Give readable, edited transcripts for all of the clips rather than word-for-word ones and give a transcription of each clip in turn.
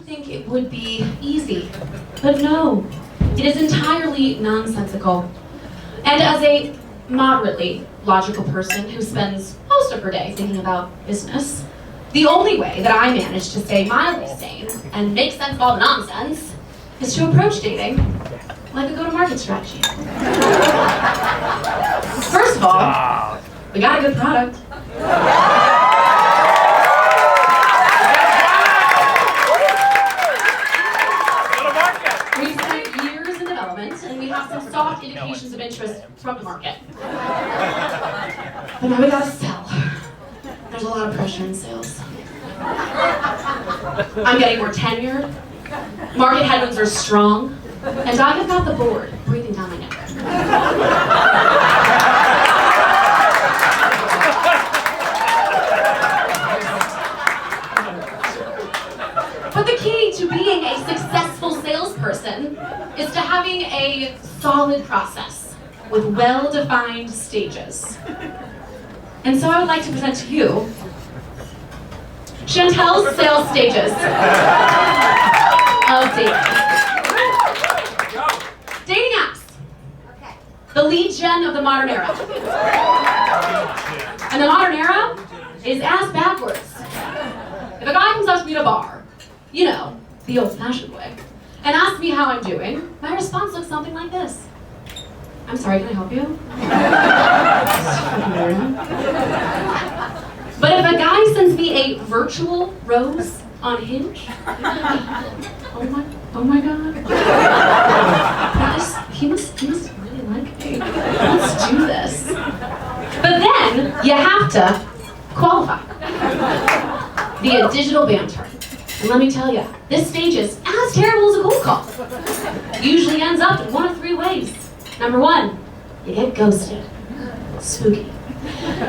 think it would be easy, but no, it is entirely nonsensical. And as a moderately logical person who spends most of her day thinking about business, the only way that I manage to stay mildly sane and make sense of all the nonsense is to approach dating like a go-to-market strategy. First of all, we got a good product. We spent years in development, and we have some soft indications of interest from the market. But now we gotta sell. There's a lot of pressure in sales. I'm getting more tenured, market headwinds are strong, and I have got the board breathing down my neck. But the key to being a successful salesperson is to having a solid process with well-defined stages. And so I would like to present to you Chantel's sales stages of dating. Dating apps. The lead gen of the modern era. And the modern era is ass backwards. If a guy comes up to me at a bar, you know, the old-fashioned way, and asks me how I'm doing, my response looks something like this. I'm sorry, can I help you? But if a guy sends me a virtual rose on Hinge, oh my god. He must really like me. Let's do this. But then you have to qualify via digital banter. And let me tell you, this stage is as terrible as a cold call. Usually ends up in one of three ways. Number one, you get ghosted. Spooky.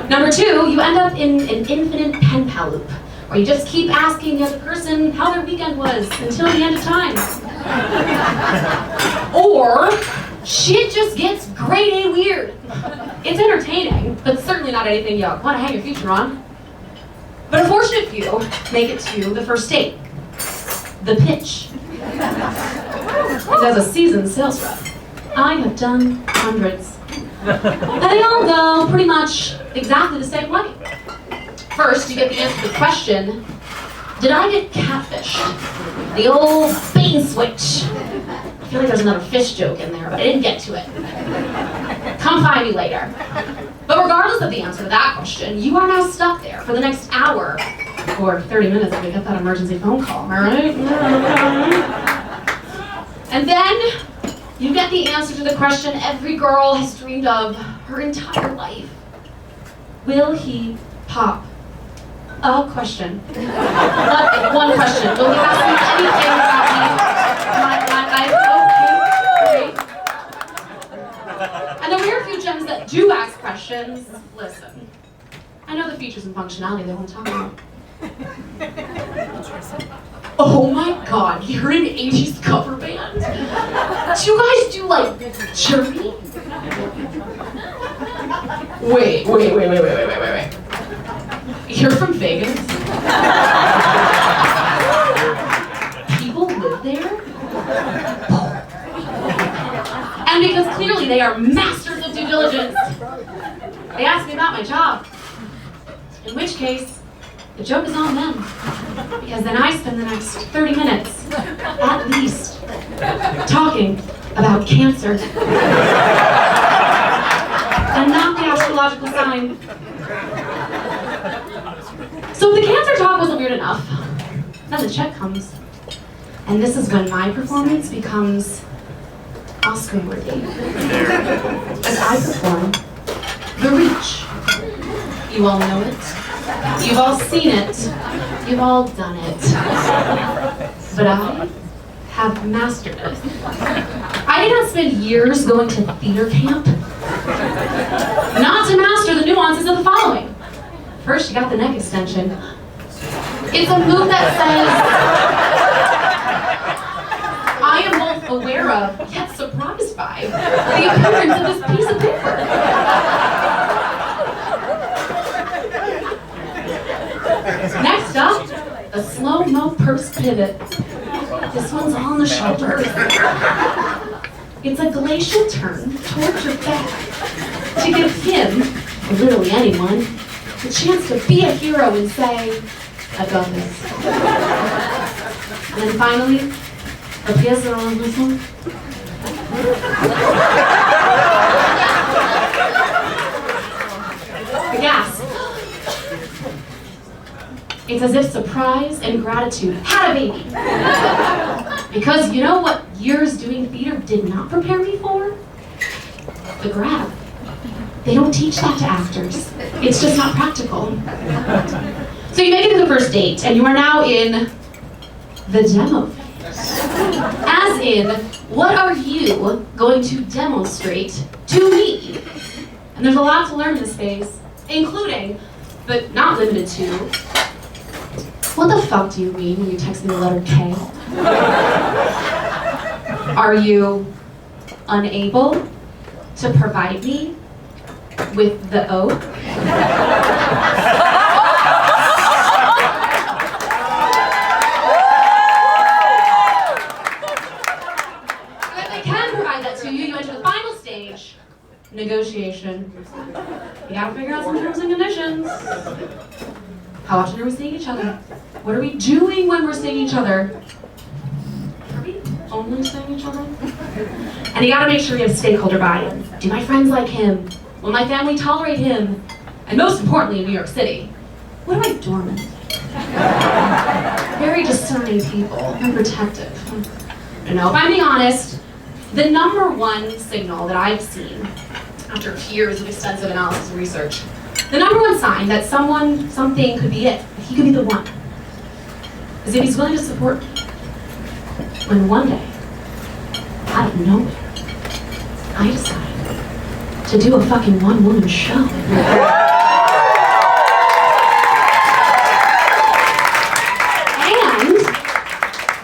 Number two, you end up in an infinite pen pal loop, where you just keep asking the other person how their weekend was until the end of time. Or, shit just gets grade A weird. It's entertaining, but certainly not anything you want to hang your future on. But a fortunate few make it to the first date, the pitch. And as a seasoned sales rep, I have done hundreds. And they all go pretty much exactly the same way. First, you get the answer to the question, did I get catfished? The old bait and switch. I feel like there's another fish joke in there, but I didn't get to it. Come find me later. But regardless of the answer to that question, you are now stuck there for the next hour, or 30 minutes if we get that emergency phone call, am I right? And then, you get the answer to the question every girl has dreamed of her entire life. Will he pop? A question. Not one question. Will he ask me anything about me? My life? Okay, great. And the rare few gems that do ask questions, listen. I know the features and functionality they won't talk about. Oh my god, you're an 80s cover band? Do you guys do like Journey? Wait. You're from Vegas? People live there? And because clearly they are masters of due diligence, they asked me about my job. In which case, the joke is on them, because then I spend the next 30 minutes, at least, talking about cancer. And not the astrological sign. So if the cancer talk wasn't weird enough, then the check comes. And this is when my performance becomes Oscar-worthy. As I perform The Reach. You all know it. You've all seen it. You've all done it. But I have mastered it. I did not spend years going to theater camp. Not to master the nuances of the following. First, you got the neck extension. It's a move that says, I am both aware of, yet surprised by, the appearance of this piece of paper. Next up, a slow-mo purse pivot. This one's all on the shoulders. It's a glacial turn towards your back to give him, or literally anyone, the chance to be a hero and say, I've got this. And then finally, a piece on this one. The gas. It's as if surprise and gratitude had a baby. Because you know what years doing theater did not prepare me for? The grab. They don't teach that to actors. It's just not practical. So you make it to the first date, and you are now in the demo phase. As in, what are you going to demonstrate to me? And there's a lot to learn in this phase, including, but not limited to, what the fuck do you mean when you text me the letter K? Are you unable to provide me with the O? If they can provide that to you, you enter the final stage, negotiation. You gotta figure out some terms and conditions. How often are we seeing each other? What are we doing when we're seeing each other? Are we only seeing each other? And you gotta make sure you have stakeholder buy-in. Do my friends like him? Will my family tolerate him? And most importantly, in New York City, what do my doormen think? Very discerning people, and protective. I know, if I'm being honest, the number one signal that I've seen after years of extensive analysis and research, the number one sign that someone, something could be it, that he could be the one, is if he's willing to support me. When one day, out of nowhere, I decide to do a fucking one-woman show.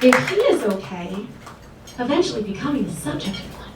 And if he is okay, eventually becoming the subject of one.